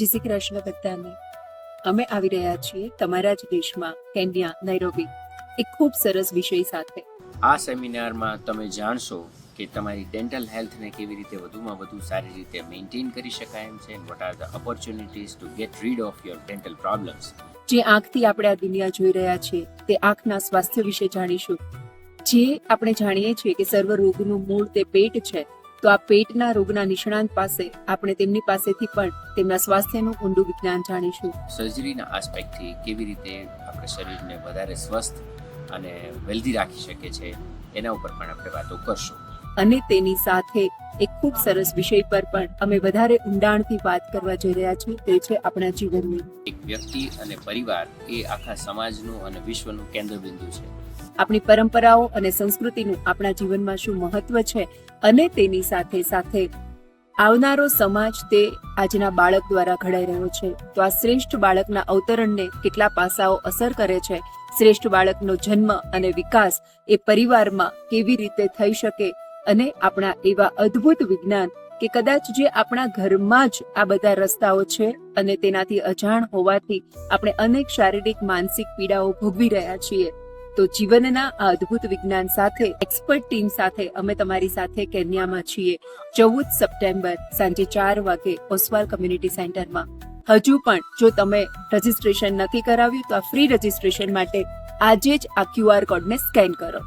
જય શ્રી કૃષ્ણ બધાને. અમે આવી રહ્યા છીએ તમારા જ દેશમાં કેન્યા નૈરોબી એક ખૂબ સરસ વિષય સાથે. આ સેમિનારમાં તમે જાણશો કે તમારી ડેન્ટલ હેલ્થને કેવી રીતે વધુમાં વધુ સારી રીતે મેન્ટેન કરી શકાય એમ છે. What are the opportunities two gate read of your dental problems. જે આંખથી આપણે આ દુનિયા જોઈ રહ્યા છીએ તે આંખના સ્વાસ્થ્ય વિશે જાણીશું. જે આપણે જાણીએ છીએ કે સર્વ રોગનું મૂળ તે પેટ છે, તો આ પેટના રોગના નિષ્ણાંત પાસે આપણે તેમની પાસેથી પણ તેમના સ્વાસ્થ્યનું ઊંડું વિજ્ઞાન જાણીશું. સર્જરીના આસ્પેક્ટથી કેવી રીતે આપણે શરીરને વધારે સ્વસ્થ અને વેલ્ધી રાખી શકે છે એના ઉપર પણ આપણે વાતો કરશું. અને તેની સાથે એક ખૂબ સરસ વિષય પર પણ અમે વધારે ઊંડાણથી વાત કરવા જઈ રહ્યા છીએ, તે છે આપણા જીવનની. એક વ્યક્તિ અને પરિવાર એ આખા સમાજનું અને વિશ્વનું કેન્દ્રબિંદુ છે. આપણી પરંપરાઓ અને સંસ્કૃતિનું આપણા જીવનમાં શું મહત્વ છે અને તેની સાથે સાથે આવનારો સમાજ તે આજના બાળક દ્વારા ઘડાઈ રહ્યો છે. તો આ શ્રેષ્ઠ બાળકના અવતરણને કેટલા પાસાઓ અસર કરે છે, શ્રેષ્ઠ બાળકનો જન્મ અને વિકાસ એ પરિવારમાં કેવી રીતે થઈ શકે, અને આપણા એવા અદ્ભુત વિજ્ઞાન કે કદાચ જે આપણા ઘરમાં જ આ બધા રસ્તાઓ છે અને તેનાથી અજાણ હોવાથી આપણે અનેક શારીરિક માનસિક પીડાઓ ભોગવી રહ્યા છીએ. તો જીવનના આ અદ્ભુત વિજ્ઞાન સાથે એક્સપર્ટ ટીમ સાથે અમે તમારી સાથે કેન્યામાં છીએ 14 સપ્ટેમ્બર સાંજે 4 વાગે ઓસ્વાલ કમ્યુનિટી સેન્ટરમાં. હજુ પણ જો તમે રજીસ્ટ્રેશન નથી કરાવ્યું તો આ ફ્રી રજીસ્ટ્રેશન માટે આજે જ આ QR કોડને સ્કેન કરો.